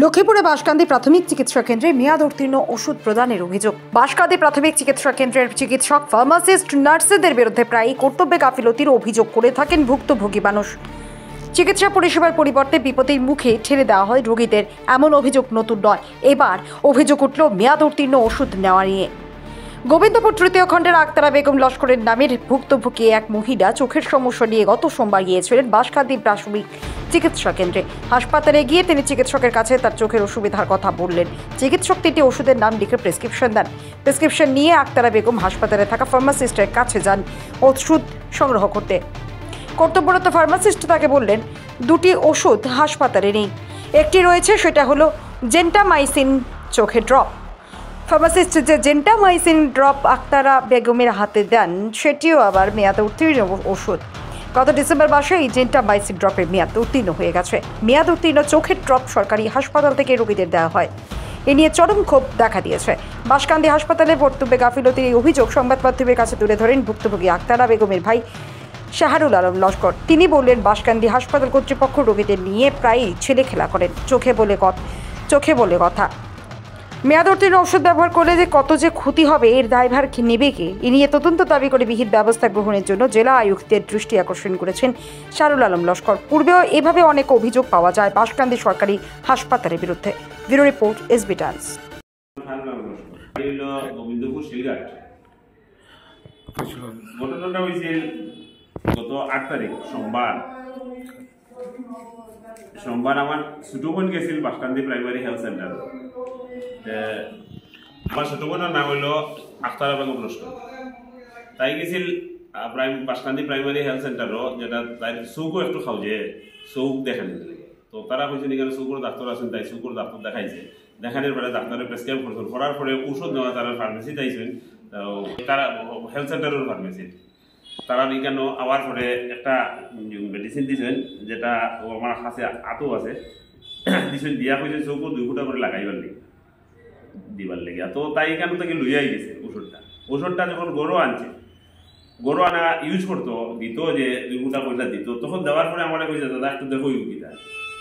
লক্ষ্মীপুরে বাঁশকান্দি প্রাথমিক চিকিৎসা কেন্দ্রে মেয়াদ উত্তীর্ণ ওষুধ প্রদানের অভিযোগ। বাঁশকান্দি প্রাথমিক চিকিৎসা কেন্দ্রের চিকিৎসক, ফার্মাসিস্ট, নার্সদের বিরুদ্ধে প্রায়ই কর্তব্যে গাফিলতির অভিযোগ করে থাকেন ভুক্তভোগী মানুষ। চিকিৎসা পরিষেবার পরিবর্তে বিপদের মুখে ঠেলে দেওয়া হয় রোগীদের, এমন অভিযোগ নতুন নয়। এবার অভিযোগ উঠল মেয়াদ উত্তীর্ণ ওষুধ নেওয়া নিয়ে। গোবিন্দপুর তৃতীয় খণ্ডের আক্তারা বেগম লস্করের নামের ভুক্তভোগী এক মহিলা চোখের সমস্যা নিয়ে গত সোমবার গিয়েছিলেন বাঁশকান্দি প্রাথমিক চিকিৎসা কেন্দ্রে। হাসপাতালে গিয়ে তিনি চিকিৎসকের কাছে তার চোখের অসুবিধার কথা বললেন। চিকিৎসক 3টি ওষুধের নাম লিখে প্রেসক্রিপশন দেন। প্রেসক্রিপশন নিয়ে আক্তারা বেগম হাসপাতালে থাকা ফার্মাসিস্টের কাছে যান ওষুধ সংগ্রহ করতে। কর্তব্যরত ফার্মাসিস্ট তাকে বললেন 2টি ওষুধ হাসপাতালে নেই, একটি রয়েছে, সেটা হলো জেন্টামাইসিন চোখের ড্রপ। ফার্মাসিস্ট যে জেন্টামাইসিন ড্রপ আক্তারা বেগমের হাতে দেন, সেটিও আবার মেয়াদে উত্তীর্ণ ওষুধ। গত ডিসেম্বর মাসে এই জেন্টামাইসিন ড্রপের মেয়াদ উত্তীর্ণ হয়ে গেছে। মেয়াদ উত্তীর্ণ চোখের ড্রপ সরকারি হাসপাতাল থেকে রোগীদের দেওয়া হয়। এ নিয়ে চরম ক্ষোভ দেখা দিয়েছে। বাঁশকান্দি হাসপাতালে কর্তব্যে গাফিলতির এই অভিযোগ সংবাদ মাধ্যমের কাছে তুলে ধরেন ভুক্তভোগী আক্তারা বেগমের ভাই শাহরুল আলম লস্কর। তিনি বললেন, বাঁশকান্দি হাসপাতাল কর্তৃপক্ষ রোগীদের নিয়ে প্রায়ই ছেলেখেলা করেন, চোখে বলে কথা। মেয়াদ উত্তীর্ণ ওষুধ ব্যবহার করলে যে কত যে ক্ষতি হবে, এর দায়ভার নেবে কে? এ নিয়ে তদন্ত দাবি করে বিহিত ব্যবস্থা গ্রহণের জন্য জেলা আয়ুক্তের দৃষ্টি আকর্ষণ করেছেন শাহরুল আলম লস্কর। পূর্বেও এভাবে অনেক অভিযোগ পাওয়া যায় বাঁশকান্দি সরকারি হাসপাতালের বিরুদ্ধে। Bureau report, SB Times. ঘটনাটা হয়েছিল গত 8 তারিখ সোমবার আমার ছোট বোন গেছিল বাঁশকান্দি প্রাইমারি হেলথ সেন্টার। আমার ছোট বোনের নাম হইল আক্তারা বেগম লস্কর। তাই গেছিল বাঁশকান্দি প্রাইমারি হেলথ সেন্টারও, যেটা তাই চৌকও একটু খাও যে চৌক দেখানি দিলে। তো তারা কইছে এখানে চৌকর ডাক্তার আছেন, তাই চৌকর ডাক্তার দেখাইছে। দেখানোর পরে ডাক্তারের প্রেসক্রাইব করছেন, করার পরে ওষুধ নেওয়া তারা ফার্মেসি চাইছেন, তারা হেলথ সেন্টারের ফার্মেসি। তারা এখানে আবার পরে একটা মেডিসিন দিয়েছেন, যেটা আমার কাছে আতো আছে, দিয়েছেন। দিয়া কইছে চৌকো 2 ফুটা করে লাগাইবার লেগে দিবার লেগে। তো তাই এখানে থেকে লইয়াই গেছে ওষুধটা যখন গরু আনছে, গরু আনা ইউজ করতো, দিত যে 2 ফুটা পয়সা দিত। তখন দেওয়ার পরে আমার কইছে, দাদা একটু দেখো ইউকিটা।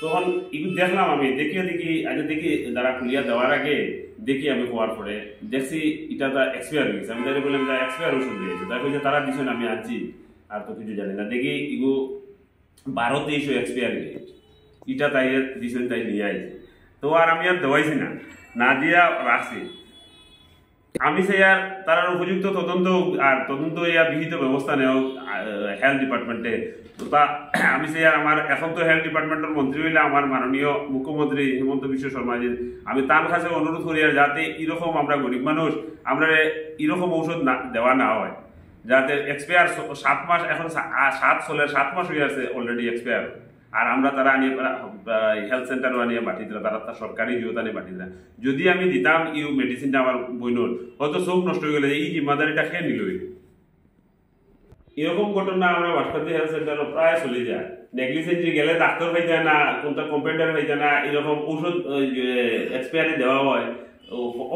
তখন ইউ দেখলাম, আমি দেখি যারা খুলিয়া দেওয়ার আগে দেখি, আমি হওয়ার পরে দেখছি এটা তা এক্সপায়ার হয়ে গেছে। আমি তাই বললাম, যা এক্সপায়ার ওষুধ দিয়েছে। তাই কইছে তারা দিচ্ছেন, আমি আনছি আর তো কিছু জানি না। দেখি ইগু 12-23 এক্সপায়ার হয়ে এটা তাই দিচ্ছেন, তাই নিয়ে আইছে। তো আর আমি আর দেওয়াইছি না দিয়া রাখছি। আমি সে আর তার উপযুক্ত তদন্ত বিহিত ব্যবস্থা নেওয়া হেলথ ডিপার্টমেন্টে। তো তা আমি সে আর আমার এখন তো হেলথ ডিপার্টমেন্টের মন্ত্রী হইলে আমার মাননীয় মুখ্যমন্ত্রী হিমন্ত বিশ্ব শর্মাজি, আমি তার কাছে অনুরোধ করি আর যাতে এরকম আমরা গরিব মানুষ আমরা এরকম ঔষধ দেওয়া না হয়, যাতে এক্সপায়ার 7 মাস, এখন 7 মাস হয়ে আছে অলরেডি এক্সপায়ার। আর আমরা তারা আনিয়ে হেলথ সেন্টারও আনিয়ে বাটি দিলাম, তারা তার সরকারি জিওতে আনিয়ে বাটি দিলাম। যদি আমি দিতাম ইউ মেডিসিনটা আমার বইনোর, হয়তো চোখ নষ্ট হয়ে গেলে এই জিম্মাদারিটা খেয়ে নিল। এরকম ঘটনা আমরা বাঁশকান্দি হেলথ সেন্টারও প্রায় চলে যায়। নেগলিজেন্সি গেলে ডাক্তার হয়ে যায় না, কোনটা কম্পাউন্ডার হয়ে যায় না, এরকম ঔষধ এক্সপায়ারি দেওয়া হয়,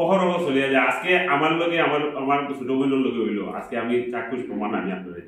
অহরহ চলে যায়। আজকে আমার লগে আমার ছোট বোনের লগে হইলো, আজকে আমি চাক্ষুষ প্রমাণ আমি আপনাদের